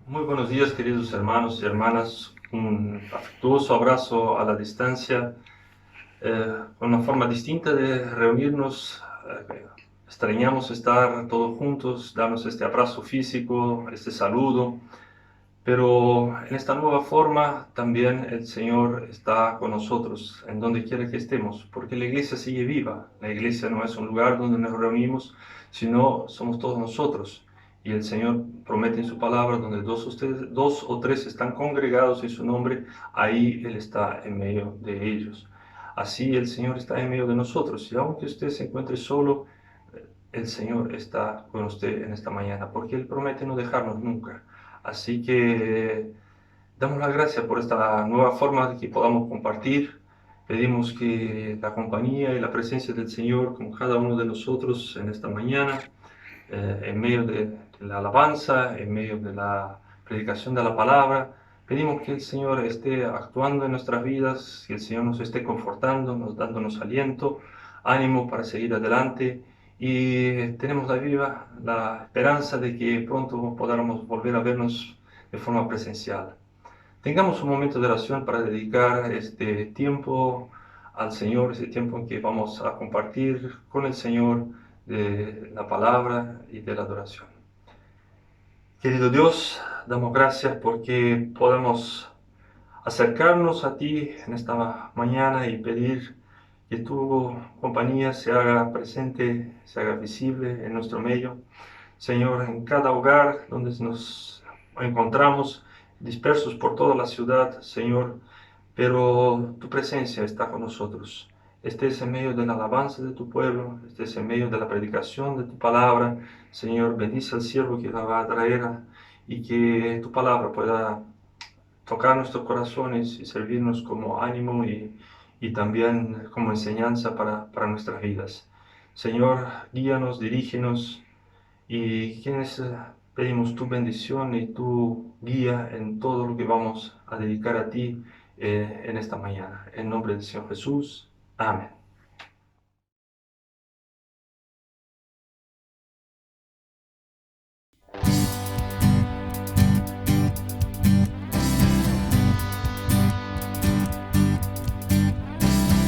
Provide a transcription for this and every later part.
Muy buenos días, queridos hermanos y hermanas. Un afectuoso abrazo a la distancia, una forma distinta de reunirnos. Extrañamos estar todos juntos, darnos este abrazo físico, este saludo, pero en esta nueva forma también el Señor está con nosotros en donde quiera que estemos, porque la iglesia sigue viva. La iglesia no es un lugar donde nos reunimos, sino somos todos nosotros. Y el Señor promete en su palabra, donde dos o tres están congregados en su nombre, ahí Él está en medio de ellos. Así el Señor está en medio de nosotros. Y aunque usted se encuentre solo, el Señor está con usted en esta mañana, porque Él promete no dejarnos nunca. Así que damos las gracias por esta nueva forma de que podamos compartir. Pedimos que la compañía y la presencia del Señor con cada uno de nosotros en esta mañana, en medio de la alabanza, en medio de la predicación de la palabra, pedimos que el Señor esté actuando en nuestras vidas, que el Señor nos esté confortando, dándonos aliento, ánimo para seguir adelante. Y tenemos la esperanza de que pronto podamos volver a vernos de forma presencial. Tengamos un momento de oración para dedicar este tiempo al Señor, ese tiempo en que vamos a compartir con el Señor de la palabra y de la adoración. Querido Dios, damos gracias porque podemos acercarnos a ti en esta mañana y pedir que tu compañía se haga presente, se haga visible en nuestro medio. Señor, en cada hogar donde nos encontramos, dispersos por toda la ciudad, Señor, pero tu presencia está con nosotros. Estés en medio de la alabanza de tu pueblo, estés en medio de la predicación de tu palabra. Señor, bendice al siervo que la va a traer y que tu palabra pueda tocar nuestros corazones y servirnos como ánimo y también como enseñanza para nuestras vidas. Señor, guíanos, dirígenos y quienes pedimos tu bendición y tu guía en todo lo que vamos a dedicar a ti en esta mañana. En nombre del Señor Jesús. Amén.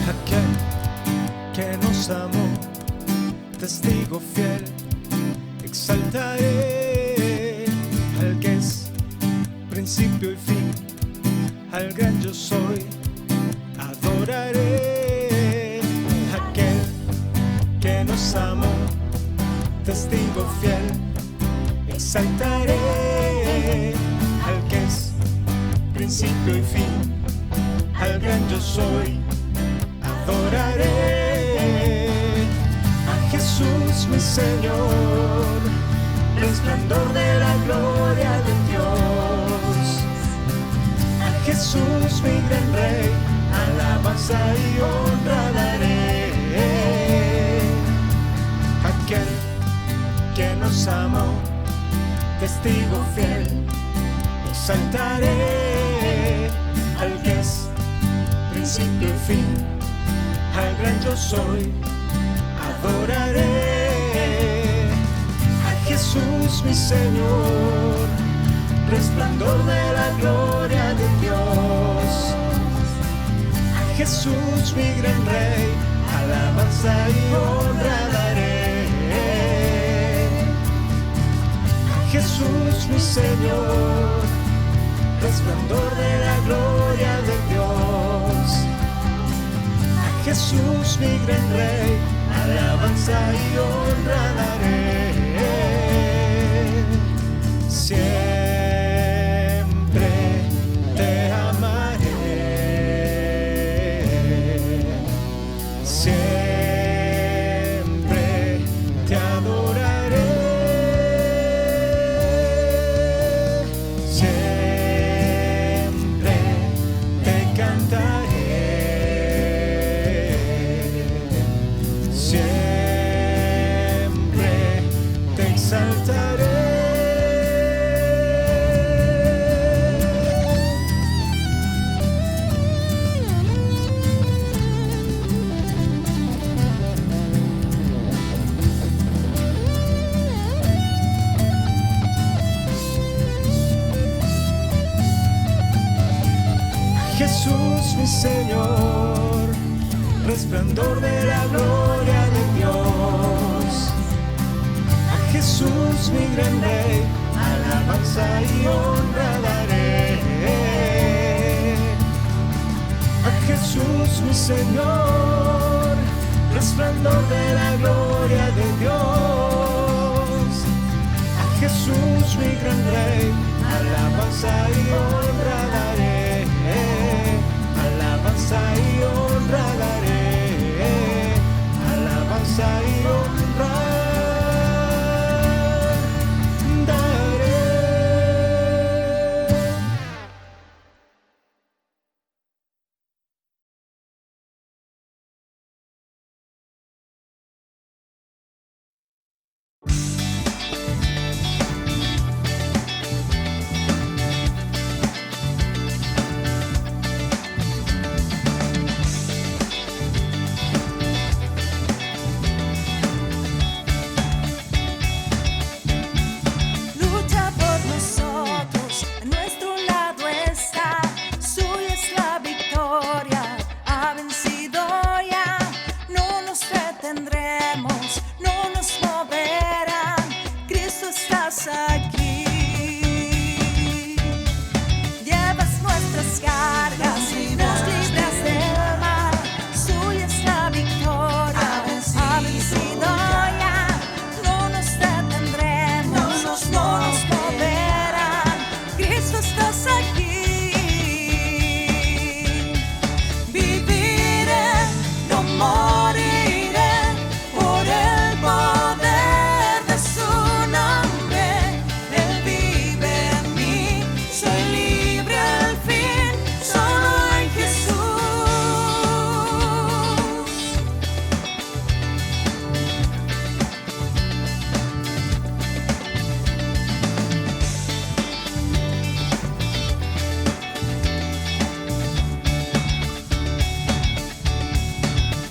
Aquel que nos amó, testigo fiel, exaltaré al que es principio y fin, al gran yo soy, adoraré. Aquel que nos amó, testigo fiel, exaltaré al que es principio y fin, al gran yo soy, adoraré. A Jesús mi Señor, resplandor de la gloria de Dios. A Jesús mi gran Rey, alabanza y honra daré. Aquel que nos amó, testigo fiel, exaltaré al que es principio y fin, al gran yo soy, adoraré. A Jesús mi Señor, resplandor de la gloria de Dios. A Jesús mi gran Rey, alabanza y honra daré. A Jesús mi Señor, resplandor de la gloria de Dios. A Jesús mi gran Rey, alabanza y honra daré. Siempre te amaré, siempre te adoraré, siempre te cantaré, siempre Jesús mi Señor, resplandor de la gloria de Dios. A Jesús mi gran Rey, alabanza y honra daré. A Jesús mi Señor, resplandor de la gloria de Dios. A Jesús mi gran Rey, alabanza y honra daré. Alabanza y honra daré. Alabanza y honra daré. Lucha por nosotros, a nuestro lado está, suya es la victoria, ha vencido ya, no nos detendremos, no nos moverán, Cristo estás aquí. Llevas nuestras cargas, nos libras del mal, suya es la victoria, ha vencido ya, no nos detendremos, no nos moverán, Cristo estás aquí. Viviré, no moriré, por el poder de su nombre, Él vive en mí, soy libre al fin, solo en Jesús.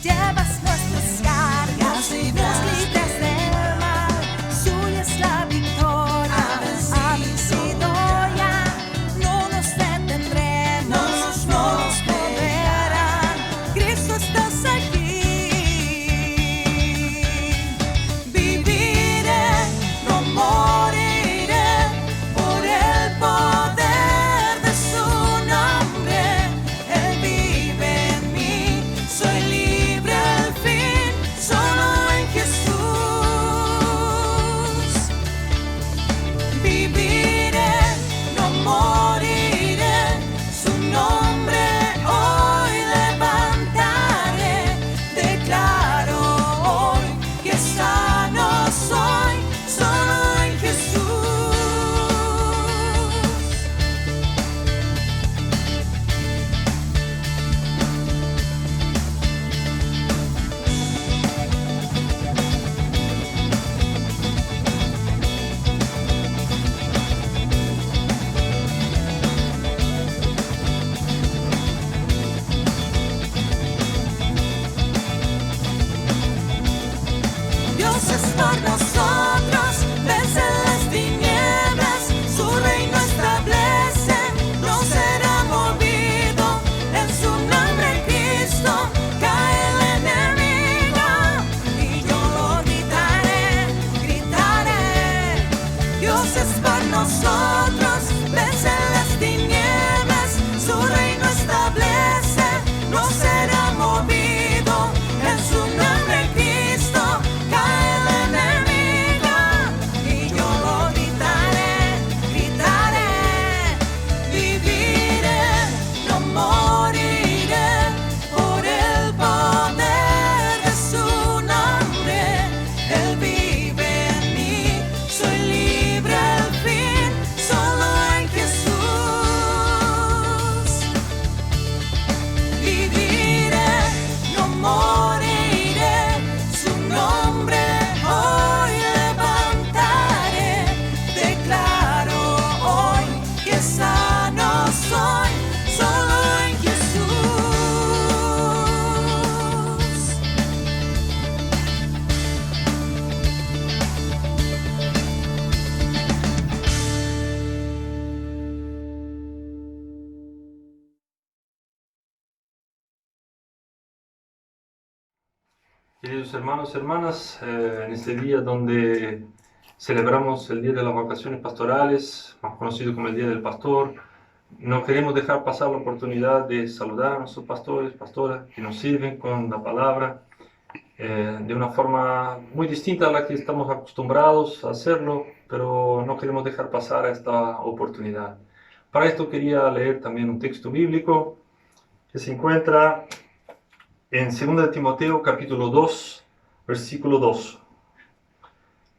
Llevas nuestras cargas, nos libras del mal, suya es la victoria, ha vencido ya, no nos detendremos, no nos moverán, Cristo estás aquí. Viviré, no moriré, por el poder de su nombre, Él vive en mí, soy libre al fin, solo en Jesús. Viviré, no moriré, su nombre hoy levantaré, declaro hoy que sano soy, solo en Jesús. Dios es por nosotros, vence las tinieblas, su reino establece, no será movido, en su nombre Cristo cae el enemigo, y yo lo gritaré, gritaré. Dios es por nosotros, vence las tinieblas, su reino establece, no será movido, en su nombre Cristo cae el enemigo, y yo lo gritaré, gritaré. Viviré, no moriré, por el poder de su nombre, Él vive en mí, soy libre al fin, solo en Jesús. Queridos hermanos y hermanas, en este día donde celebramos el Día de las Vocaciones Pastorales, más conocido como el Día del Pastor, no queremos dejar pasar la oportunidad de saludar a nuestros pastores, pastoras, que nos sirven con la palabra de una forma muy distinta a la que estamos acostumbrados a hacerlo, pero no queremos dejar pasar esta oportunidad. Para esto quería leer también un texto bíblico que se encuentra en 2 de Timoteo capítulo 2, versículo 2.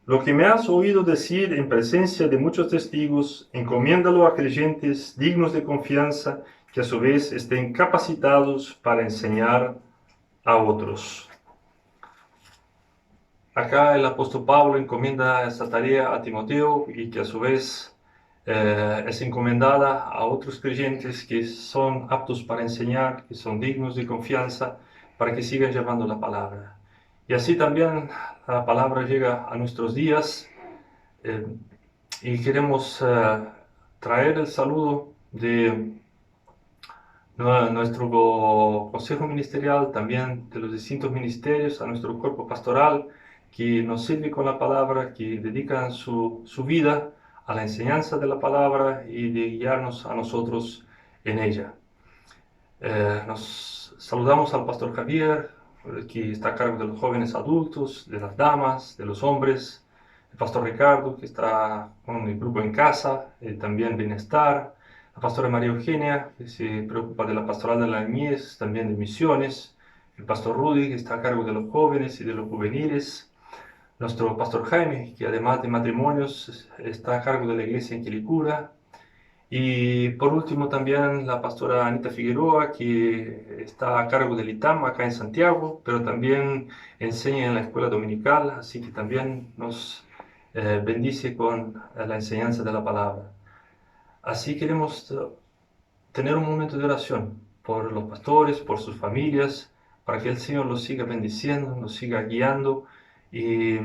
Lo que me has oído decir en presencia de muchos testigos, encomiéndalo a creyentes dignos de confianza, que a su vez estén capacitados para enseñar a otros. Acá el apóstol Pablo encomienda esta tarea a Timoteo y que a su vez es encomendada a otros creyentes que son aptos para enseñar, que son dignos de confianza, para que sigan llevando la palabra. Y así también la palabra llega a nuestros días y queremos traer el saludo de nuestro consejo ministerial, también de los distintos ministerios, a nuestro cuerpo pastoral, que nos sirve con la palabra, que dedican su vida a la enseñanza de la palabra y de guiarnos a nosotros en ella. Nos saludamos al pastor Javier, que está a cargo de los jóvenes adultos, de las damas, de los hombres, el pastor Ricardo, que está con el grupo en casa, también bienestar, la pastora María Eugenia, que se preocupa de la pastoral de la niñez, también de misiones, el pastor Rudy, que está a cargo de los jóvenes y de los juveniles, nuestro pastor Jaime, que además de matrimonios está a cargo de la iglesia en Quilicura, y por último también la pastora Anita Figueroa, que está a cargo del ITAM acá en Santiago, pero también enseña en la escuela dominical, así que también nos bendice con la enseñanza de la palabra. Así queremos tener un momento de oración por los pastores, por sus familias, para que el Señor los siga bendiciendo, los siga guiando y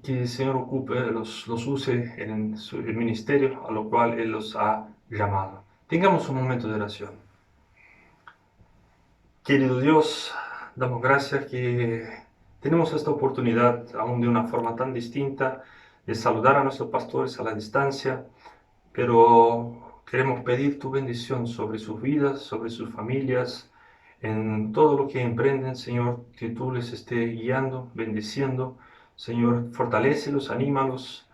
que el Señor los use en el ministerio a lo cual Él los ha llamado. Tengamos un momento de oración. Querido Dios, damos gracias que tenemos esta oportunidad, aún de una forma tan distinta, de saludar a nuestros pastores a la distancia, pero queremos pedir tu bendición sobre sus vidas, sobre sus familias, en todo lo que emprenden, Señor, que tú les estés guiando, bendiciendo. Señor, fortalécelos, anímalos,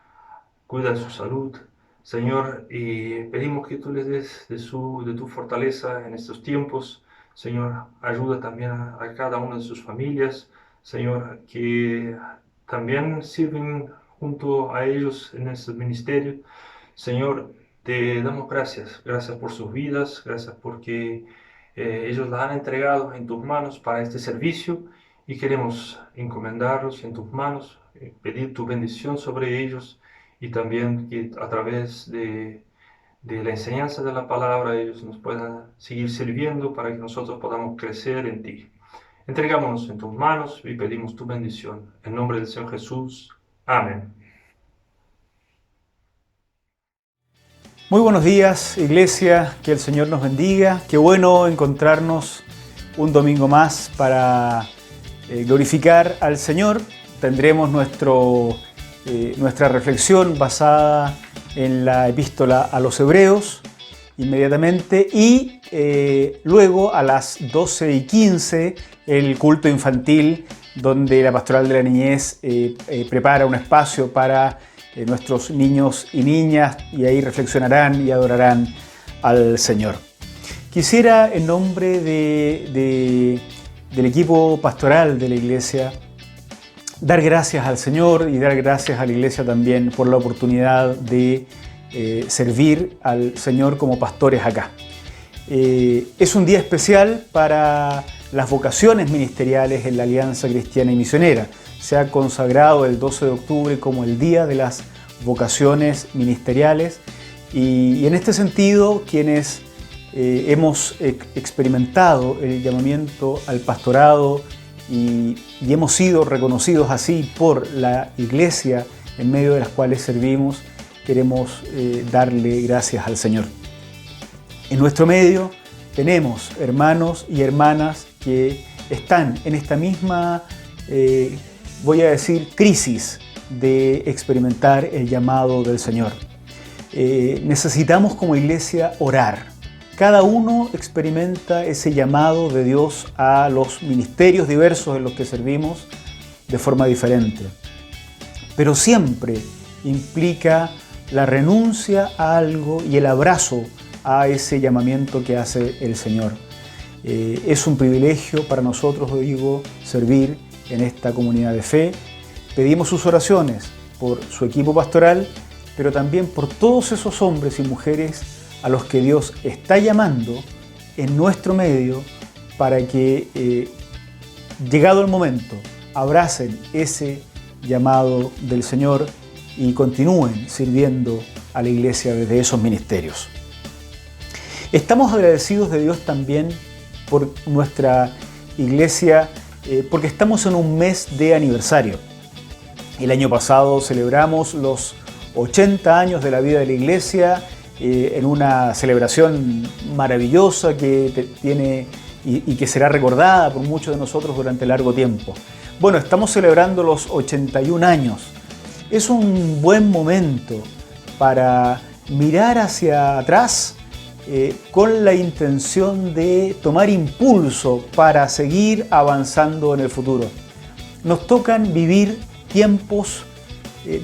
cuida de su salud. Señor, y pedimos que tú les des de tu fortaleza en estos tiempos. Señor, ayuda también a cada una de sus familias. Señor, que también sirven junto a ellos en este ministerio. Señor, te damos gracias. Gracias por sus vidas. Gracias porque ellos las han entregado en tus manos para este servicio. Y queremos encomendarlos en tus manos, pedir tu bendición sobre ellos y también que a través de la enseñanza de la palabra ellos nos puedan seguir sirviendo para que nosotros podamos crecer en ti. Entregámonos en tus manos y pedimos tu bendición. En nombre del Señor Jesús. Amén. Muy buenos días, iglesia, que el Señor nos bendiga. Qué bueno encontrarnos un domingo más para glorificar al Señor. Tendremos nuestra reflexión basada en la epístola a los Hebreos inmediatamente y luego a las 12:15 el culto infantil donde la Pastoral de la Niñez prepara un espacio para nuestros niños y niñas y ahí reflexionarán y adorarán al Señor. Quisiera en nombre del equipo pastoral de la iglesia dar gracias al Señor y dar gracias a la iglesia también por la oportunidad de servir al Señor como pastores acá. Es un día especial para las vocaciones ministeriales en la Alianza Cristiana y Misionera. Se ha consagrado el 12 de octubre como el Día de las Vocaciones Ministeriales y en este sentido quienes hemos experimentado el llamamiento al pastorado y hemos sido reconocidos así por la iglesia en medio de las cuales servimos, queremos darle gracias al Señor. En nuestro medio tenemos hermanos y hermanas que están en esta misma voy a decir, crisis de experimentar el llamado del Señor. Necesitamos como iglesia orar. Cada uno experimenta ese llamado de Dios a los ministerios diversos en los que servimos de forma diferente. Pero siempre implica la renuncia a algo y el abrazo a ese llamamiento que hace el Señor. Es un privilegio para nosotros, digo, servir en esta comunidad de fe. Pedimos sus oraciones por su equipo pastoral, pero también por todos esos hombres y mujeres a los que Dios está llamando en nuestro medio para que, llegado el momento, abracen ese llamado del Señor y continúen sirviendo a la iglesia desde esos ministerios. Estamos agradecidos de Dios también por nuestra iglesia, porque estamos en un mes de aniversario. El año pasado celebramos los 80 años de la vida de la iglesia en una celebración maravillosa que tiene y que será recordada por muchos de nosotros durante largo tiempo. Bueno, estamos celebrando los 81 años. Es un buen momento para mirar hacia atrás con la intención de tomar impulso para seguir avanzando en el futuro. Nos tocan vivir tiempos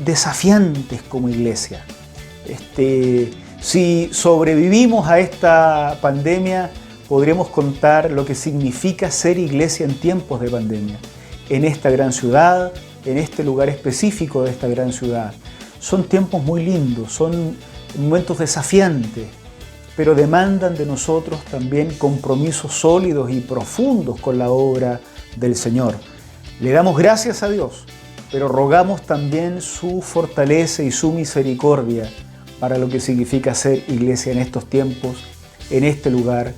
desafiantes como iglesia. Si sobrevivimos a esta pandemia, podremos contar lo que significa ser iglesia en tiempos de pandemia, en esta gran ciudad, en este lugar específico de esta gran ciudad. Son tiempos muy lindos, son momentos desafiantes, pero demandan de nosotros también compromisos sólidos y profundos con la obra del Señor. Le damos gracias a Dios, pero rogamos también su fortaleza y su misericordia para lo que significa ser iglesia en estos tiempos, en este lugar,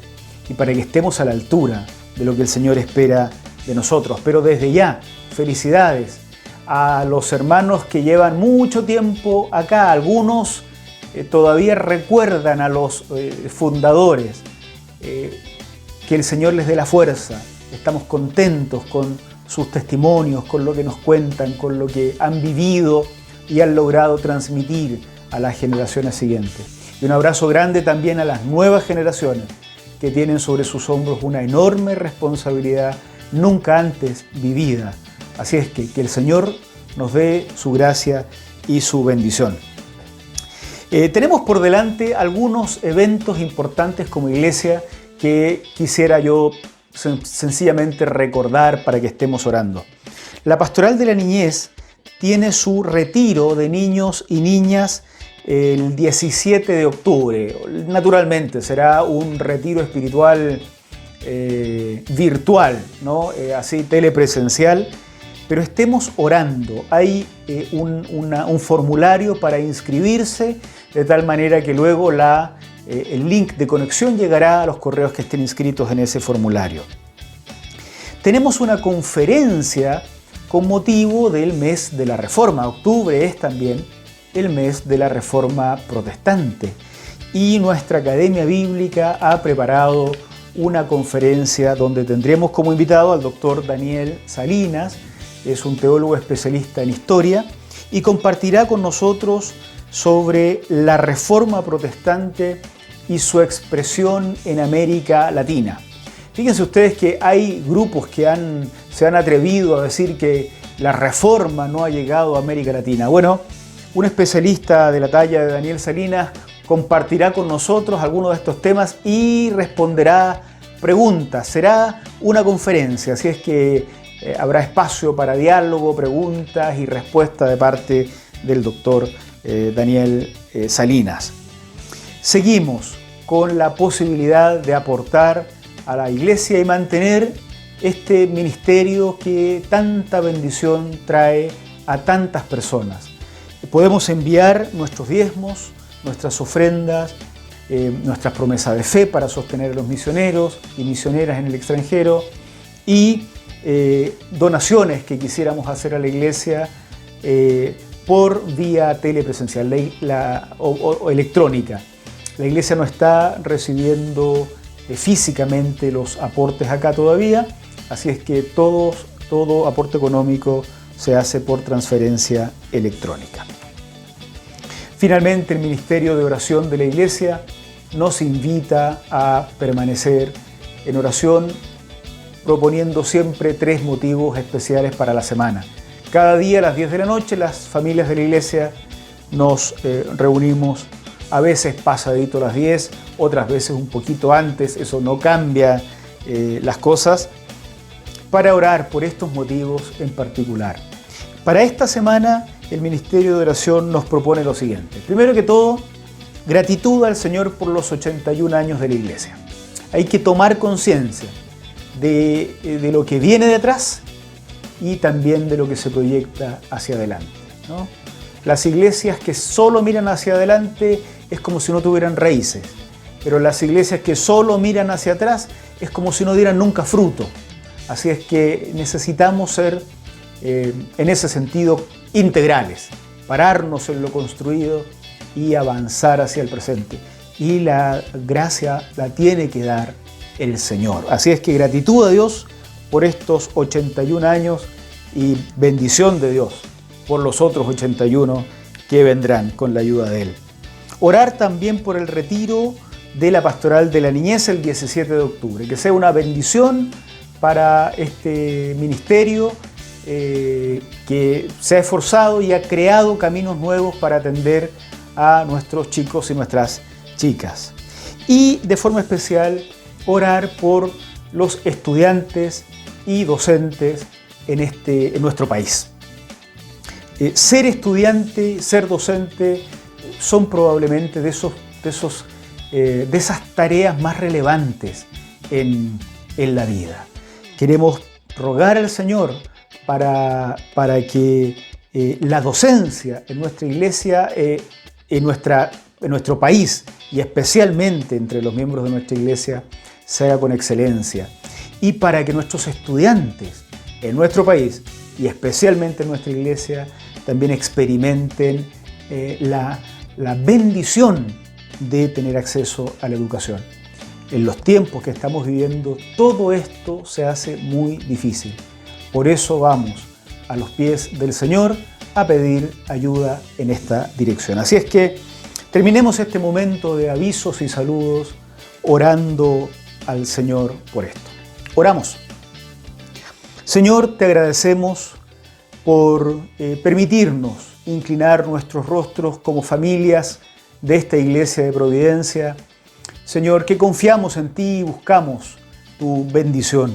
y para que estemos a la altura de lo que el Señor espera de nosotros. Pero desde ya, felicidades a los hermanos que llevan mucho tiempo acá. Algunos todavía recuerdan a los fundadores. Que el Señor les dé la fuerza. Estamos contentos con sus testimonios, con lo que nos cuentan, con lo que han vivido y han logrado transmitir a las generaciones siguientes. Y un abrazo grande también a las nuevas generaciones que tienen sobre sus hombros una enorme responsabilidad nunca antes vivida. Así es que el Señor nos dé su gracia y su bendición. Tenemos por delante algunos eventos importantes como iglesia que quisiera yo sencillamente recordar para que estemos orando. La Pastoral de la Niñez tiene su retiro de niños y niñas el 17 de octubre. Naturalmente será un retiro espiritual virtual, ¿no? Así telepresencial, pero estemos orando. Hay un formulario para inscribirse, de tal manera que luego el link de conexión llegará a los correos que estén inscritos en ese formulario. Tenemos una conferencia con motivo del mes de la Reforma. Octubre es también el mes de la Reforma Protestante y nuestra Academia Bíblica ha preparado una conferencia donde tendremos como invitado al doctor Daniel Salinas. Es un teólogo especialista en historia y compartirá con nosotros sobre la Reforma Protestante y su expresión en América Latina. Fíjense ustedes que hay grupos que se han atrevido a decir que la Reforma no ha llegado a América Latina. Bueno, un especialista de la talla de Daniel Salinas compartirá con nosotros algunos de estos temas y responderá preguntas. Será una conferencia, así es que habrá espacio para diálogo, preguntas y respuestas de parte del doctor Daniel Salinas. Seguimos con la posibilidad de aportar a la iglesia y mantener este ministerio que tanta bendición trae a tantas personas. Podemos enviar nuestros diezmos, nuestras ofrendas, nuestras promesas de fe para sostener a los misioneros y misioneras en el extranjero y donaciones que quisiéramos hacer a la iglesia por vía telepresencial o electrónica. La iglesia no está recibiendo físicamente los aportes acá todavía, así es que todos todo aporte económico se hace por transferencia electrónica. Finalmente, el Ministerio de Oración de la Iglesia nos invita a permanecer en oración, proponiendo siempre 3 motivos especiales para la semana. Cada día a las 10 de la noche las familias de la Iglesia nos reunimos, a veces pasadito las 10, otras veces un poquito antes, eso no cambia las cosas, para orar por estos motivos en particular. Para esta semana el Ministerio de Oración nos propone lo siguiente. Primero que todo, gratitud al Señor por los 81 años de la Iglesia. Hay que tomar conciencia de lo que viene detrás y también de lo que se proyecta hacia adelante, ¿no? Las iglesias que solo miran hacia adelante es como si no tuvieran raíces, pero las iglesias que solo miran hacia atrás es como si no dieran nunca fruto. Así es que necesitamos ser, en ese sentido, integrales, pararnos en lo construido y avanzar hacia el presente. Y la gracia la tiene que dar el Señor. Así es que gratitud a Dios por estos 81 años y bendición de Dios por los otros 81 que vendrán con la ayuda de Él. Orar también por el retiro de la Pastoral de la Niñez el 17 de octubre, que sea una bendición para este ministerio que se ha esforzado y ha creado caminos nuevos para atender a nuestros chicos y nuestras chicas. Y de forma especial, orar por los estudiantes y docentes en nuestro país. Ser estudiante, ser docente, son probablemente de esas tareas más relevantes en la vida. Queremos rogar al Señor para que la docencia en nuestra iglesia, en nuestro país y especialmente entre los miembros de nuestra iglesia, sea con excelencia. Y para que nuestros estudiantes en nuestro país y especialmente en nuestra iglesia también experimenten la bendición de tener acceso a la educación. En los tiempos que estamos viviendo, todo esto se hace muy difícil. Por eso vamos a los pies del Señor a pedir ayuda en esta dirección. Así es que terminemos este momento de avisos y saludos orando al Señor por esto. Oramos. Señor, te agradecemos por permitirnos inclinar nuestros rostros como familias de esta Iglesia de Providencia. Señor, que confiamos en ti y buscamos tu bendición.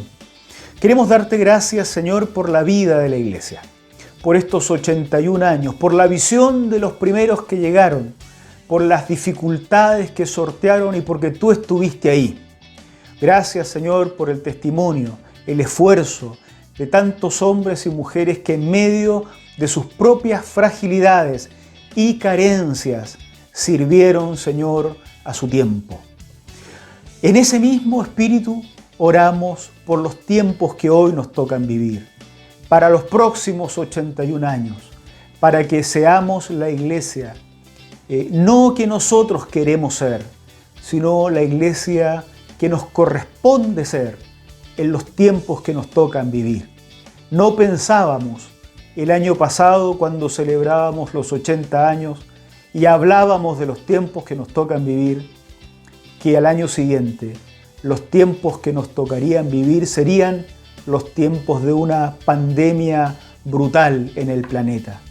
Queremos darte gracias, Señor, por la vida de la Iglesia, por estos 81 años, por la visión de los primeros que llegaron, por las dificultades que sortearon y porque tú estuviste ahí. Gracias, Señor, por el testimonio, el esfuerzo de tantos hombres y mujeres que en medio de sus propias fragilidades y carencias sirvieron, Señor, a su tiempo. En ese mismo espíritu oramos por los tiempos que hoy nos tocan vivir, para los próximos 81 años, para que seamos la iglesia, no que nosotros queremos ser, sino la iglesia que nos corresponde ser en los tiempos que nos tocan vivir. No pensábamos el año pasado cuando celebrábamos los 80 años y hablábamos de los tiempos que nos tocan vivir, que al año siguiente los tiempos que nos tocarían vivir serían los tiempos de una pandemia brutal en el planeta.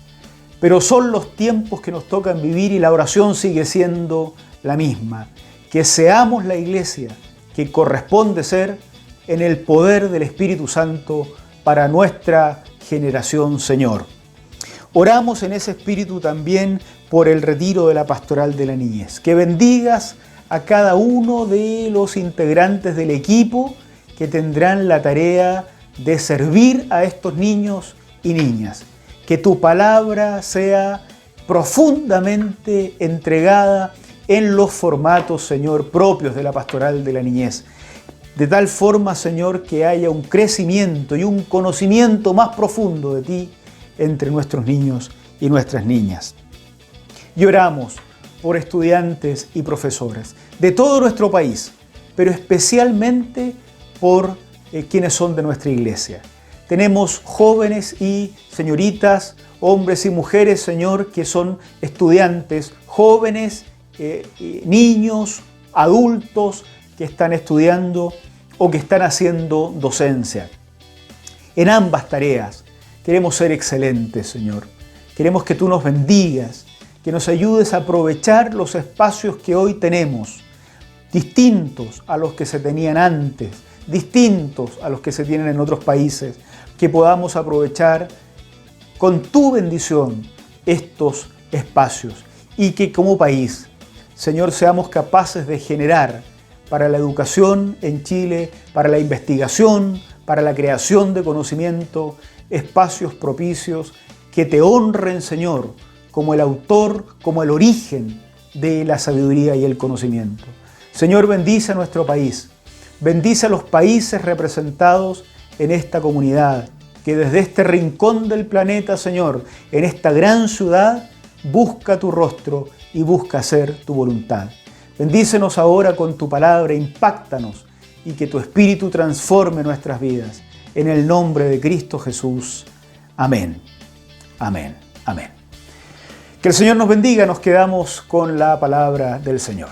Pero son los tiempos que nos tocan vivir y la oración sigue siendo la misma. Que seamos la iglesia que corresponde ser en el poder del Espíritu Santo para nuestra generación, Señor. Oramos en ese espíritu también por el retiro de la Pastoral de la Niñez. Que bendigas a cada uno de los integrantes del equipo que tendrán la tarea de servir a estos niños y niñas. Que tu palabra sea profundamente entregada en los formatos, Señor, propios de la Pastoral de la Niñez. De tal forma, Señor, que haya un crecimiento y un conocimiento más profundo de ti entre nuestros niños y nuestras niñas. Y oramos por estudiantes y profesores de todo nuestro país, pero especialmente por quienes son de nuestra iglesia. Tenemos jóvenes y señoritas, hombres y mujeres, Señor, que son estudiantes, jóvenes, niños, adultos que están estudiando o que están haciendo docencia. En ambas tareas queremos ser excelentes, Señor. Queremos que tú nos bendigas, que nos ayudes a aprovechar los espacios que hoy tenemos, distintos a los que se tenían antes, distintos a los que se tienen en otros países, que podamos aprovechar con tu bendición estos espacios y que como país, Señor, seamos capaces de generar para la educación en Chile, para la investigación, para la creación de conocimiento, espacios propicios que te honren, Señor, como el autor, como el origen de la sabiduría y el conocimiento. Señor, bendice a nuestro país, bendice a los países representados en esta comunidad, que desde este rincón del planeta, Señor, en esta gran ciudad, busca tu rostro y busca hacer tu voluntad. Bendícenos ahora con tu palabra, impáctanos y que tu Espíritu transforme nuestras vidas. En el nombre de Cristo Jesús. Amén. Amén. Amén. Que el Señor nos bendiga. Nos quedamos con la palabra del Señor.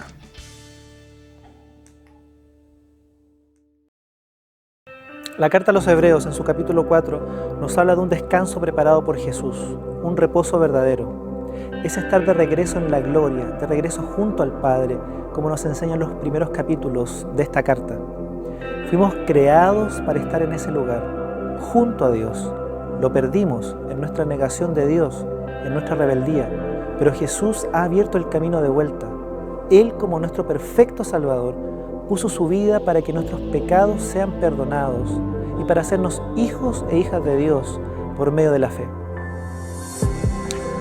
La carta a los Hebreos, en su capítulo 4, nos habla de un descanso preparado por Jesús, un reposo verdadero. Es estar de regreso en la gloria, de regreso junto al Padre, como nos enseñan los primeros capítulos de esta carta. Fuimos creados para estar en ese lugar, junto a Dios. Lo perdimos en nuestra negación de Dios, en nuestra rebeldía, pero Jesús ha abierto el camino de vuelta. Él, como nuestro perfecto Salvador, puso su vida para que nuestros pecados sean perdonados y para hacernos hijos e hijas de Dios por medio de la fe.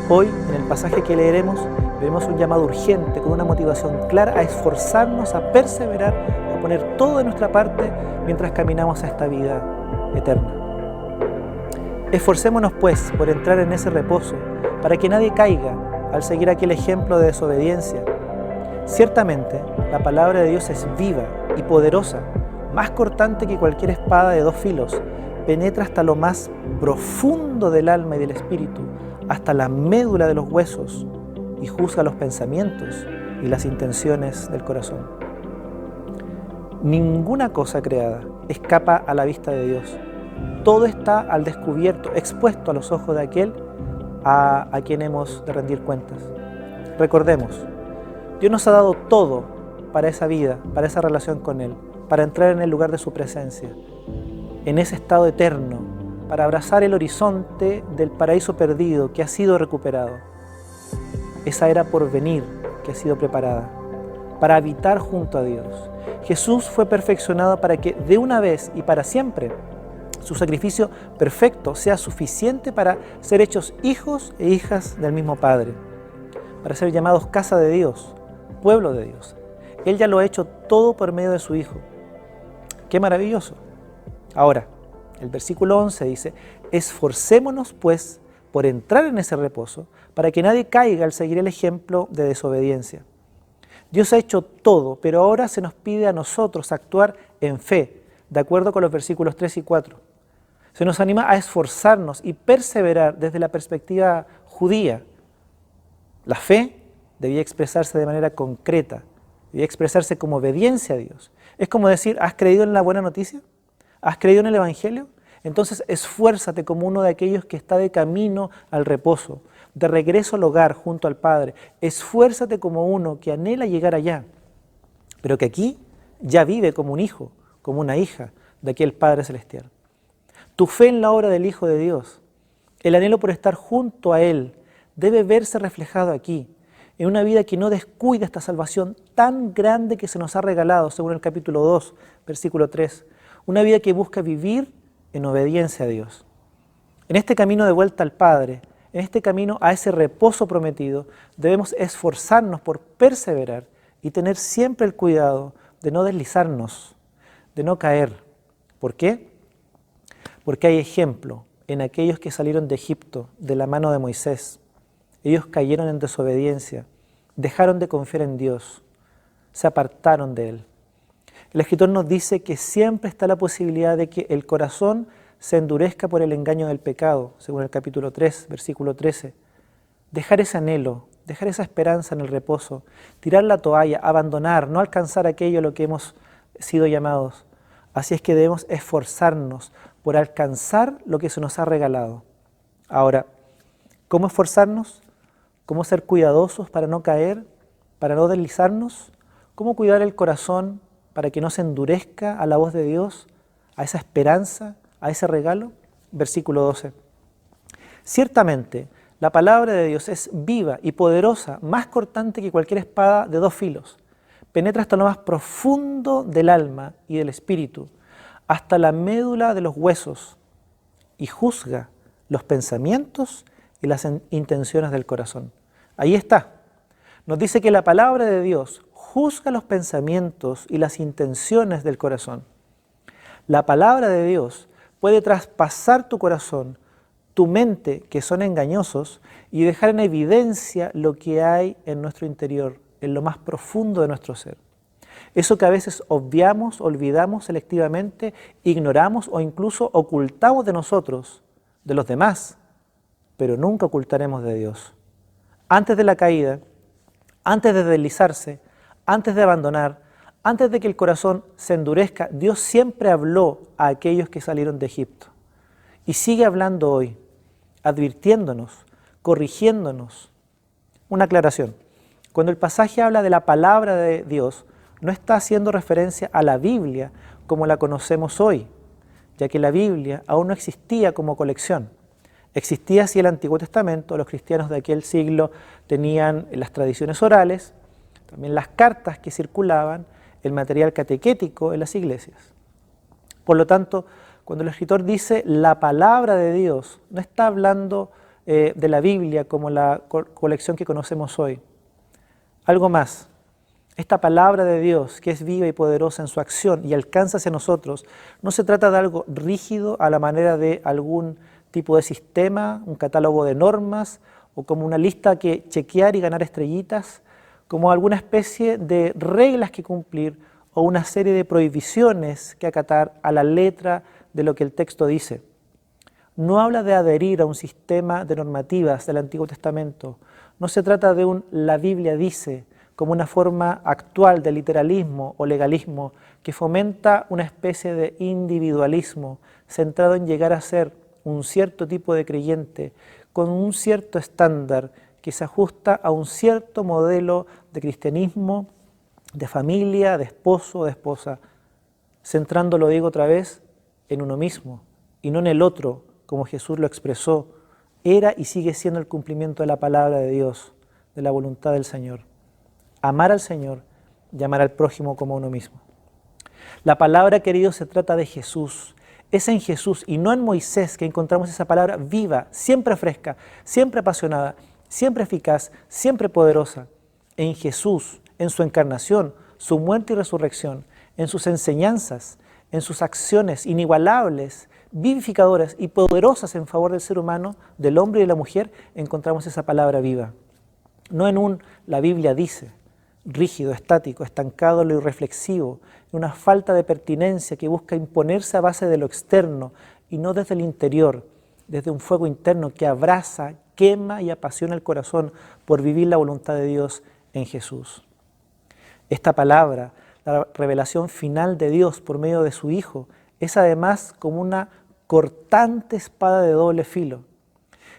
Hoy, en el pasaje que leeremos, veremos un llamado urgente con una motivación clara a esforzarnos, a perseverar, a poner todo de nuestra parte mientras caminamos a esta vida eterna. Esforcémonos, pues, por entrar en ese reposo, para que nadie caiga al seguir aquel ejemplo de desobediencia. Ciertamente, la palabra de Dios es viva y poderosa, más cortante que cualquier espada de dos filos, penetra hasta lo más profundo del alma y del espíritu, hasta la médula de los huesos, y juzga los pensamientos y las intenciones del corazón. Ninguna cosa creada escapa a la vista de Dios. Todo está al descubierto, expuesto a los ojos de aquel a quien hemos de rendir cuentas. Recordemos, Dios nos ha dado todo para esa vida, para esa relación con Él, para entrar en el lugar de su presencia, en ese estado eterno, para abrazar el horizonte del paraíso perdido que ha sido recuperado. Esa era por venir que ha sido preparada, para habitar junto a Dios. Jesús fue perfeccionado para que de una vez y para siempre su sacrificio perfecto sea suficiente para ser hechos hijos e hijas del mismo Padre, para ser llamados casa de Dios, pueblo de Dios. Él ya lo ha hecho todo por medio de su Hijo. ¡Qué maravilloso! Ahora, el versículo 11 dice: esforcémonos pues por entrar en ese reposo, para que nadie caiga al seguir el ejemplo de desobediencia. Dios ha hecho todo, pero ahora se nos pide a nosotros actuar en fe, de acuerdo con los versículos 3 y 4. Se nos anima a esforzarnos y perseverar desde la perspectiva judía. La fe debía expresarse de manera concreta, debía expresarse como obediencia a Dios. Es como decir: ¿has creído en la buena noticia? ¿Has creído en el Evangelio? Entonces esfuérzate como uno de aquellos que está de camino al reposo, de regreso al hogar junto al Padre. Esfuérzate como uno que anhela llegar allá, pero que aquí ya vive como un hijo, como una hija de aquel Padre Celestial. Tu fe en la obra del Hijo de Dios, el anhelo por estar junto a Él, debe verse reflejado aquí, en una vida que no descuida esta salvación tan grande que se nos ha regalado, según el capítulo 2, versículo 3. Una vida que busca vivir en obediencia a Dios. En este camino de vuelta al Padre, en este camino a ese reposo prometido, debemos esforzarnos por perseverar y tener siempre el cuidado de no deslizarnos, de no caer. ¿Por qué? Porque hay ejemplo en aquellos que salieron de Egipto de la mano de Moisés. Ellos cayeron en desobediencia, dejaron de confiar en Dios, se apartaron de Él. El escritor nos dice que siempre está la posibilidad de que el corazón se endurezca por el engaño del pecado, según el capítulo 3, versículo 13. Dejar ese anhelo, dejar esa esperanza en el reposo, tirar la toalla, abandonar, no alcanzar aquello a lo que hemos sido llamados. Así es que debemos esforzarnos por alcanzar lo que se nos ha regalado. Ahora, ¿cómo esforzarnos? ¿Cómo ser cuidadosos para no caer, para no deslizarnos? ¿Cómo cuidar el corazón para que no se endurezca a la voz de Dios, a esa esperanza, a ese regalo? Versículo 12. Ciertamente, la palabra de Dios es viva y poderosa, más cortante que cualquier espada de 2 filos. Penetra hasta lo más profundo del alma y del espíritu, hasta la médula de los huesos, y juzga los pensamientos y las intenciones del corazón. Ahí está. Nos dice que la palabra de Dios juzga los pensamientos y las intenciones del corazón. La palabra de Dios puede traspasar tu corazón, tu mente, que son engañosos, y dejar en evidencia lo que hay en nuestro interior, en lo más profundo de nuestro ser. Eso que a veces obviamos, olvidamos selectivamente, ignoramos o incluso ocultamos de nosotros, de los demás, pero nunca ocultaremos de Dios. Antes de la caída, antes de deslizarse, antes de abandonar, antes de que el corazón se endurezca, Dios siempre habló a aquellos que salieron de Egipto. Y sigue hablando hoy, advirtiéndonos, corrigiéndonos. Una aclaración. Cuando el pasaje habla de la palabra de Dios, no está haciendo referencia a la Biblia como la conocemos hoy, ya que la Biblia aún no existía como colección. Existía así el Antiguo Testamento, los cristianos de aquel siglo tenían las tradiciones orales, también las cartas que circulaban, el material catequético en las iglesias. Por lo tanto, cuando el escritor dice la palabra de Dios, no está hablando de la Biblia como la colección que conocemos hoy. Algo más, esta palabra de Dios, que es viva y poderosa en su acción y alcanza hacia nosotros, no se trata de algo rígido a la manera de algún tipo de sistema, un catálogo de normas o como una lista que chequear y ganar estrellitas, como alguna especie de reglas que cumplir o una serie de prohibiciones que acatar a la letra de lo que el texto dice. No habla de adherir a un sistema de normativas del Antiguo Testamento. No se trata de un la Biblia dice, como una forma actual de literalismo o legalismo que fomenta una especie de individualismo centrado en llegar a ser un cierto tipo de creyente con un cierto estándar que se ajusta a un cierto modelo de cristianismo, de familia, de esposo, de esposa, centrando, lo digo otra vez, en uno mismo y no en el otro, como Jesús lo expresó, era y sigue siendo el cumplimiento de la palabra de Dios, de la voluntad del Señor. Amar al Señor y amar al prójimo como a uno mismo. La palabra, queridos, se trata de Jesús. Es en Jesús y no en Moisés que encontramos esa palabra viva, siempre fresca, siempre apasionada, siempre eficaz, siempre poderosa. En Jesús, en su encarnación, su muerte y resurrección, en sus enseñanzas, en sus acciones inigualables, vivificadoras y poderosas en favor del ser humano, del hombre y de la mujer, encontramos esa palabra viva. No en un la Biblia dice, rígido, estático, estancado, lo irreflexivo, una falta de pertinencia que busca imponerse a base de lo externo y no desde el interior, desde un fuego interno que abraza, quema y apasiona el corazón por vivir la voluntad de Dios en Jesús. Esta palabra, la revelación final de Dios por medio de su Hijo, es además como una cortante espada de doble filo.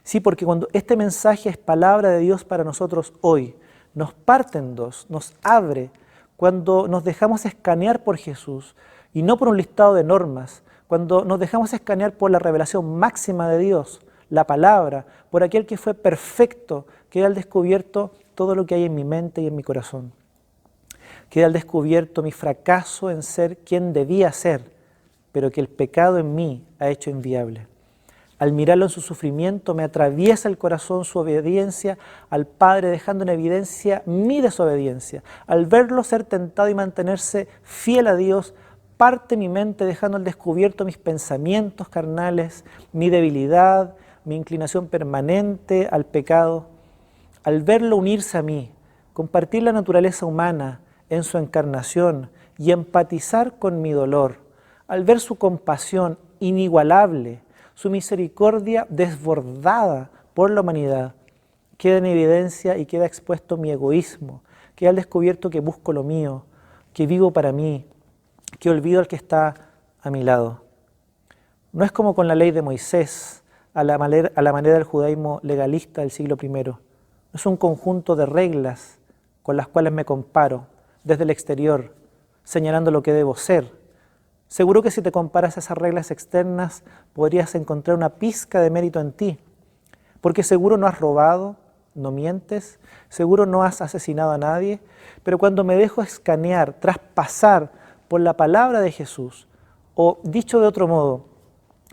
Sí, porque cuando este mensaje es palabra de Dios para nosotros hoy, nos parte en dos, nos abre, cuando nos dejamos escanear por Jesús y no por un listado de normas, cuando nos dejamos escanear por la revelación máxima de Dios, la palabra, por aquel que fue perfecto, queda al descubierto todo lo que hay en mi mente y en mi corazón. Queda al descubierto mi fracaso en ser quien debía ser, pero que el pecado en mí ha hecho inviable. Al mirarlo en su sufrimiento me atraviesa el corazón su obediencia al Padre, dejando en evidencia mi desobediencia. Al verlo ser tentado y mantenerse fiel a Dios, parte mi mente dejando al descubierto mis pensamientos carnales, mi debilidad, mi inclinación permanente al pecado. Al verlo unirse a mí, compartir la naturaleza humana en su encarnación y empatizar con mi dolor, al ver su compasión inigualable, su misericordia desbordada por la humanidad, queda en evidencia y queda expuesto mi egoísmo, queda al descubierto que busco lo mío, que vivo para mí, que olvido al que está a mi lado. No es como con la ley de Moisés, a la manera del judaísmo legalista del siglo I. No es un conjunto de reglas con las cuales me comparo desde el exterior, señalando lo que debo ser. Seguro que si te comparas a esas reglas externas, podrías encontrar una pizca de mérito en ti, porque seguro no has robado, no mientes, seguro no has asesinado a nadie, pero cuando me dejo escanear, traspasar por la palabra de Jesús, o dicho de otro modo,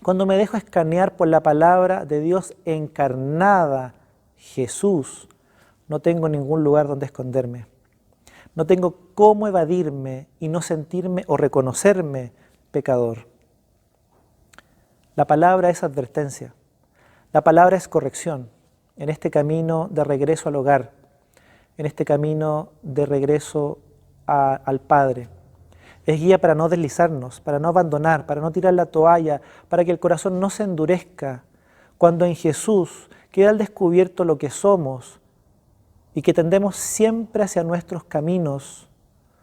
cuando me dejo escanear por la palabra de Dios encarnada, Jesús, no tengo ningún lugar donde esconderme. No tengo cómo evadirme y no sentirme o reconocerme pecador. La palabra es advertencia. La palabra es corrección en este camino de regreso al hogar, en este camino de regreso al Padre. Es guía para no deslizarnos, para no abandonar, para no tirar la toalla, para que el corazón no se endurezca. Cuando en Jesús queda al descubierto lo que somos y que tendemos siempre hacia nuestros caminos,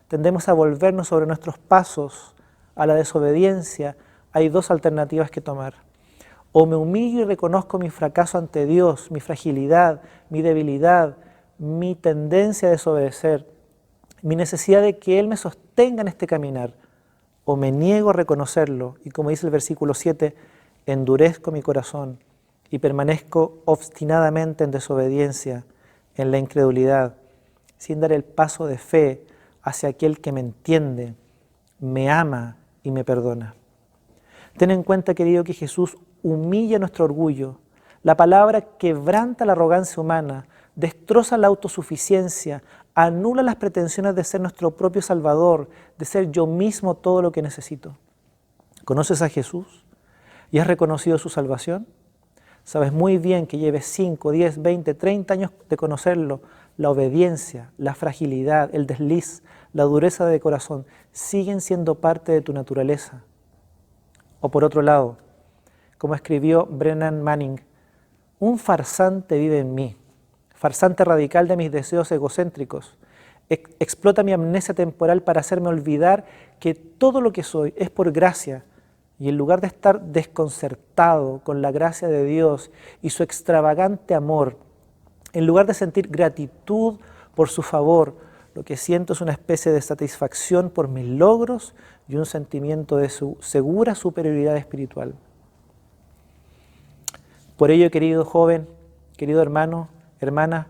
tendemos a volvernos sobre nuestros pasos, a la desobediencia, hay dos alternativas que tomar. O me humillo y reconozco mi fracaso ante Dios, mi fragilidad, mi debilidad, mi tendencia a desobedecer, mi necesidad de que Él me sostenga en este caminar, o me niego a reconocerlo y, como dice el versículo 7, endurezco mi corazón y permanezco obstinadamente en desobediencia, en la incredulidad, sin dar el paso de fe hacia aquel que me entiende, me ama y me perdona. Ten en cuenta, querido, que Jesús humilla nuestro orgullo. La palabra quebranta la arrogancia humana, destroza la autosuficiencia, anula las pretensiones de ser nuestro propio Salvador, de ser yo mismo todo lo que necesito. ¿Conoces a Jesús y has reconocido su salvación? Sabes muy bien que lleves 5, 10, 20, 30 años de conocerlo. La obediencia, la fragilidad, el desliz, la dureza de corazón siguen siendo parte de tu naturaleza. O por otro lado, como escribió Brennan Manning, un farsante vive en mí, farsante radical de mis deseos egocéntricos. Explota mi amnesia temporal para hacerme olvidar que todo lo que soy es por gracia, y en lugar de estar desconcertado con la gracia de Dios y su extravagante amor, en lugar de sentir gratitud por su favor, lo que siento es una especie de satisfacción por mis logros y un sentimiento de su segura superioridad espiritual. Por ello, querido joven, querido hermano, hermana,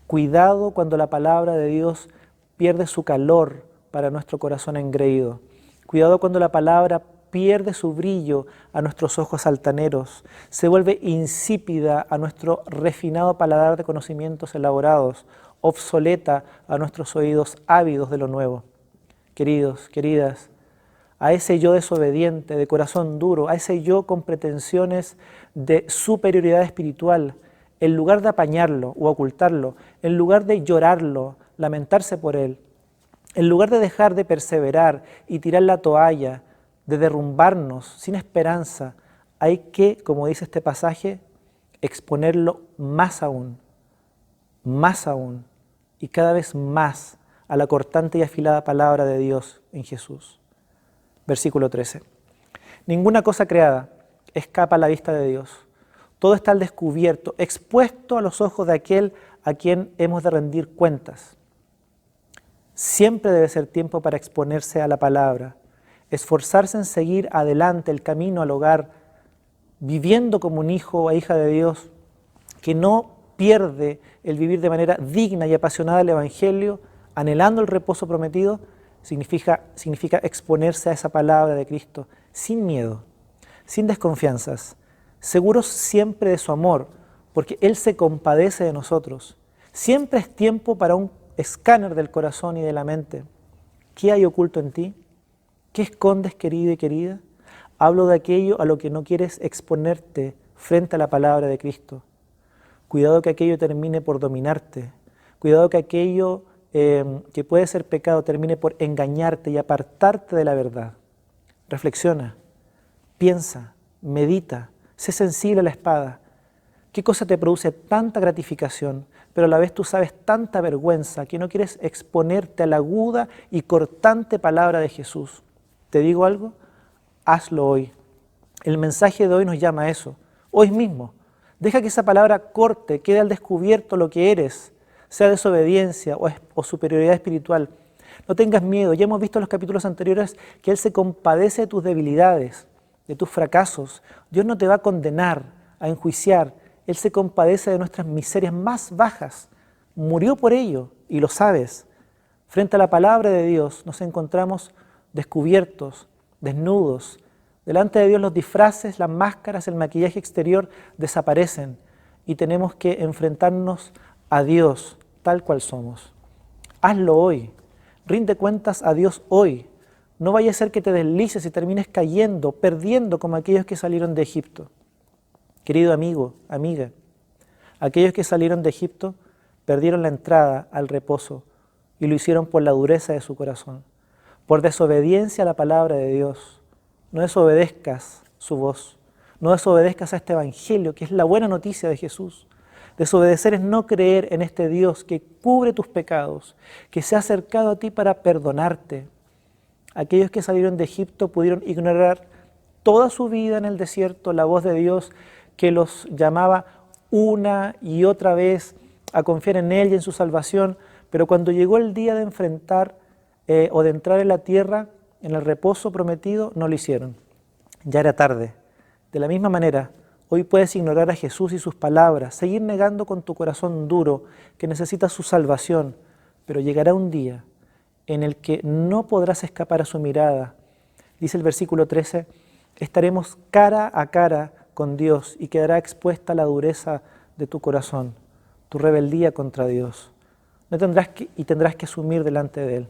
cuidado cuando la palabra de Dios pierde su calor para nuestro corazón engreído. Cuidado cuando la palabra pierde su brillo a nuestros ojos altaneros, se vuelve insípida a nuestro refinado paladar de conocimientos elaborados, obsoleta a nuestros oídos ávidos de lo nuevo. Queridos, queridas, a ese yo desobediente, de corazón duro, a ese yo con pretensiones de superioridad espiritual, en lugar de apañarlo o ocultarlo, en lugar de llorarlo, lamentarse por él, en lugar de dejar de perseverar y tirar la toalla, de derrumbarnos sin esperanza, hay que, como dice este pasaje, exponerlo más aún, y cada vez más a la cortante y afilada palabra de Dios en Jesús. Versículo 13. Ninguna cosa creada escapa a la vista de Dios. Todo está al descubierto, expuesto a los ojos de aquel a quien hemos de rendir cuentas. Siempre debe ser tiempo para exponerse a la palabra, esforzarse en seguir adelante el camino al hogar, viviendo como un hijo o hija de Dios que no pierde el vivir de manera digna y apasionada el Evangelio, anhelando el reposo prometido, significa exponerse a esa palabra de Cristo sin miedo, sin desconfianzas, seguros siempre de su amor, porque Él se compadece de nosotros. Siempre es tiempo para un escáner del corazón y de la mente. ¿Qué hay oculto en ti? ¿Qué escondes, querido y querida? Hablo de aquello a lo que no quieres exponerte frente a la palabra de Cristo. Cuidado que aquello termine por dominarte. Cuidado que aquello que puede ser pecado termine por engañarte y apartarte de la verdad. Reflexiona, piensa, medita, sé sensible a la espada. ¿Qué cosa te produce tanta gratificación, pero a la vez tú sabes tanta vergüenza que no quieres exponerte a la aguda y cortante palabra de Jesús? ¿Te digo algo? Hazlo hoy. El mensaje de hoy nos llama a eso, hoy mismo. Deja que esa palabra corte, quede al descubierto lo que eres, sea desobediencia o superioridad espiritual. No tengas miedo, ya hemos visto en los capítulos anteriores que Él se compadece de tus debilidades, de tus fracasos. Dios no te va a condenar, a enjuiciar. Él se compadece de nuestras miserias más bajas. Murió por ello, y lo sabes. Frente a la palabra de Dios nos encontramos descubiertos, desnudos. Delante de Dios los disfraces, las máscaras, el maquillaje exterior desaparecen y tenemos que enfrentarnos a Dios tal cual somos. Hazlo hoy. Rinde cuentas a Dios hoy. No vaya a ser que te deslices y termines cayendo, perdiendo como aquellos que salieron de Egipto. Querido amigo, amiga, aquellos que salieron de Egipto perdieron la entrada al reposo y lo hicieron por la dureza de su corazón, por desobediencia a la palabra de Dios. No desobedezcas su voz, no desobedezcas a este evangelio que es la buena noticia de Jesús. Desobedecer es no creer en este Dios que cubre tus pecados, que se ha acercado a ti para perdonarte. Aquellos que salieron de Egipto pudieron ignorar toda su vida en el desierto la voz de Dios que los llamaba una y otra vez a confiar en Él y en su salvación, pero cuando llegó el día de enfrentar o de entrar en la tierra, en el reposo prometido, no lo hicieron. Ya era tarde. De la misma manera, hoy puedes ignorar a Jesús y sus palabras, seguir negando con tu corazón duro que necesitas su salvación, pero llegará un día en el que no podrás escapar a su mirada. Dice el versículo 13, estaremos cara a cara con Dios y quedará expuesta la dureza de tu corazón, tu rebeldía contra Dios. Tendrás que asumir delante de Él.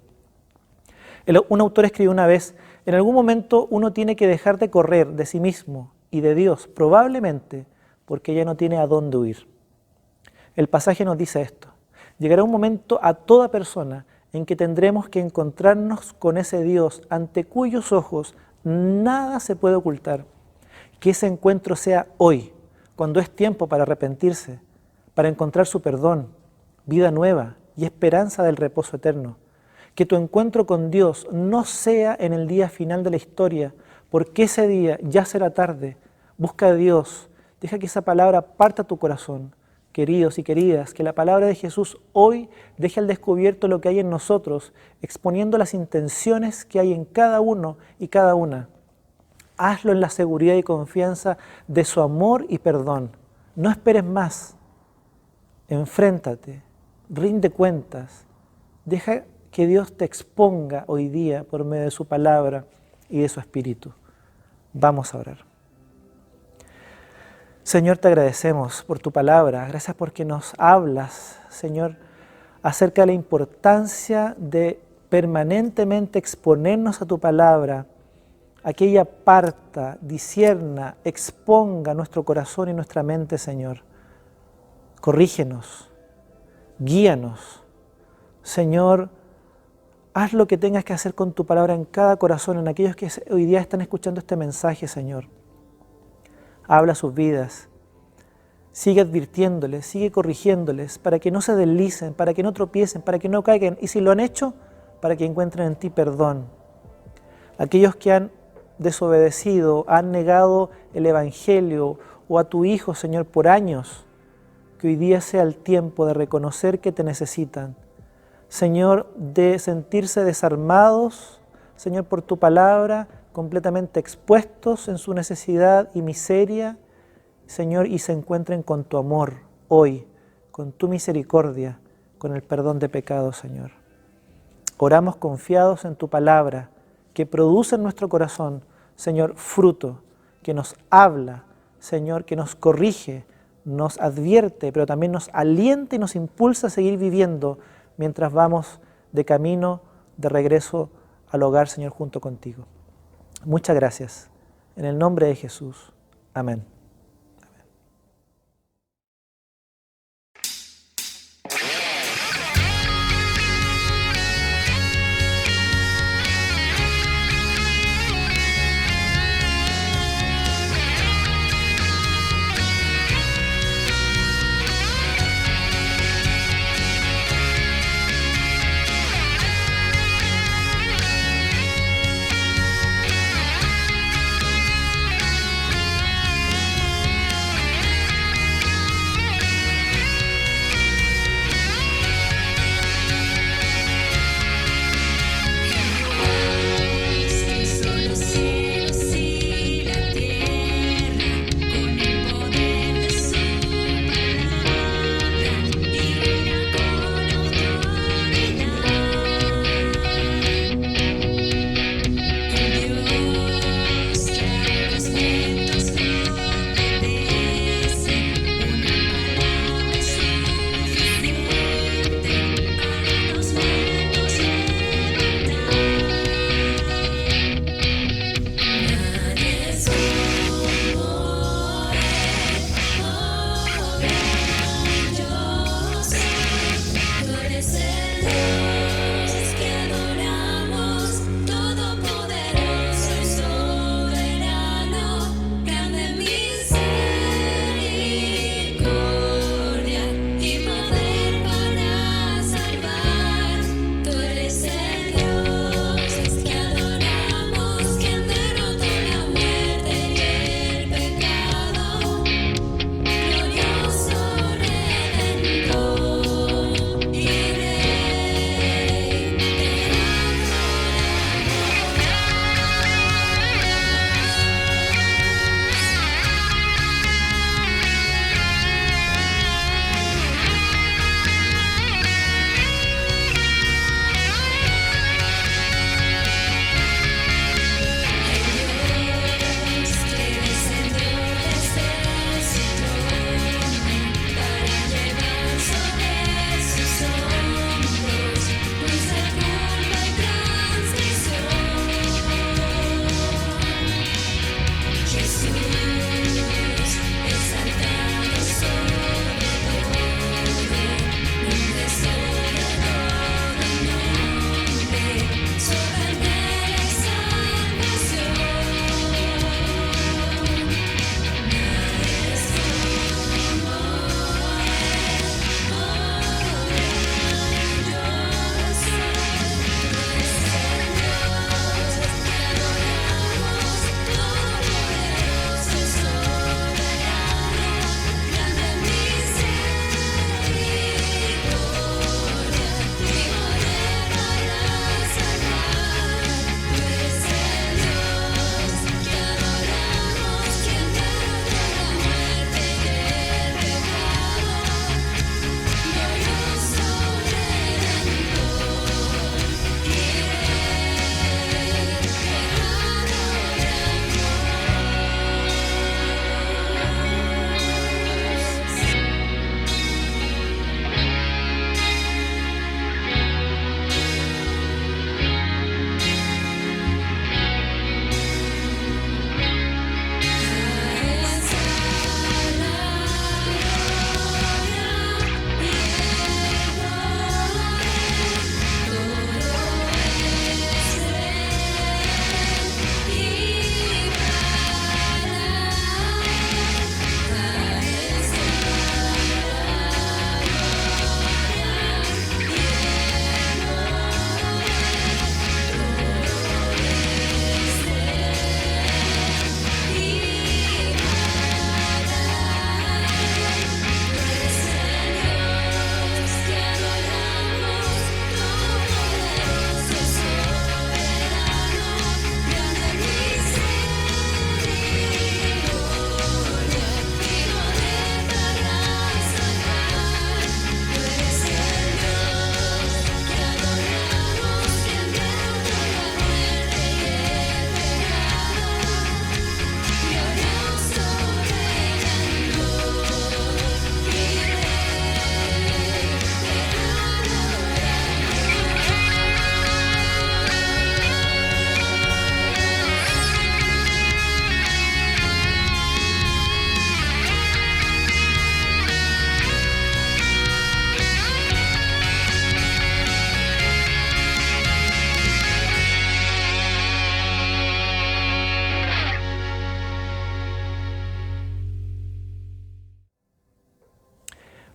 Un autor escribió una vez, en algún momento uno tiene que dejar de correr de sí mismo y de Dios, probablemente porque ya no tiene a dónde huir. El pasaje nos dice esto, llegará un momento a toda persona en que tendremos que encontrarnos con ese Dios ante cuyos ojos nada se puede ocultar. Que ese encuentro sea hoy, cuando es tiempo para arrepentirse, para encontrar su perdón, vida nueva y esperanza del reposo eterno. Que tu encuentro con Dios no sea en el día final de la historia, porque ese día ya será tarde. Busca a Dios, deja que esa palabra parta tu corazón. Queridos y queridas, que la palabra de Jesús hoy deje al descubierto lo que hay en nosotros, exponiendo las intenciones que hay en cada uno y cada una. Hazlo en la seguridad y confianza de su amor y perdón. No esperes más. Enfréntate, rinde cuentas. Deja que Dios te exponga hoy día por medio de su palabra y de su Espíritu. Vamos a orar. Señor, te agradecemos por tu palabra. Gracias porque nos hablas, Señor, acerca de la importancia de permanentemente exponernos a tu palabra, a que ella parta, discierna, exponga nuestro corazón y nuestra mente, Señor. Corrígenos, guíanos. Señor, haz lo que tengas que hacer con tu palabra en cada corazón, en aquellos que hoy día están escuchando este mensaje, Señor. Habla sus vidas, sigue advirtiéndoles, sigue corrigiéndoles para que no se deslicen, para que no tropiecen, para que no caigan, y si lo han hecho, para que encuentren en ti perdón. Aquellos que han desobedecido, han negado el Evangelio o a tu Hijo, Señor, por años, que hoy día sea el tiempo de reconocer que te necesitan. Señor, de sentirse desarmados, Señor, por tu palabra, completamente expuestos en su necesidad y miseria, Señor, y se encuentren con tu amor hoy, con tu misericordia, con el perdón de pecados, Señor. Oramos confiados en tu palabra, que produce en nuestro corazón, Señor, fruto, que nos habla, Señor, que nos corrige, nos advierte, pero también nos alienta y nos impulsa a seguir viviendo mientras vamos de camino, de regreso al hogar, Señor, junto contigo. Muchas gracias. En el nombre de Jesús. Amén.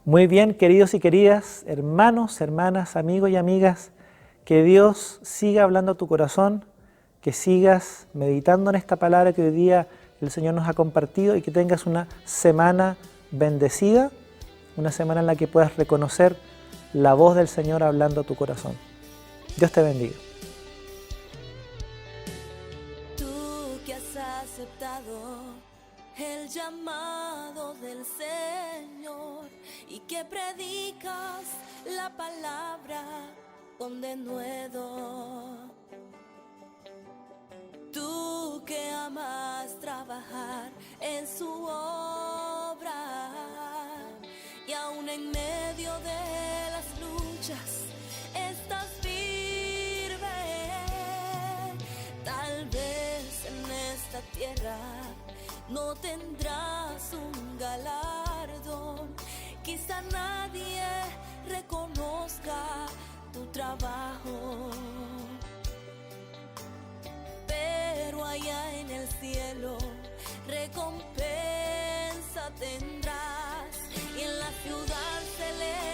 Muy bien, queridos y queridas, hermanos, hermanas, amigos y amigas, que Dios siga hablando a tu corazón, que sigas meditando en esta palabra que hoy día el Señor nos ha compartido y que tengas una semana bendecida, una semana en la que puedas reconocer la voz del Señor hablando a tu corazón. Dios te bendiga. Tú que has aceptado el llamado del Señor y que predicas la palabra con denuedo. Tú que amas trabajar en su obra y aún en medio de las luchas estás firme. Tal vez en esta tierra no tendrás un galardón, quizá nadie reconozca tu trabajo, pero allá en el cielo recompensa tendrás y en la ciudad celeste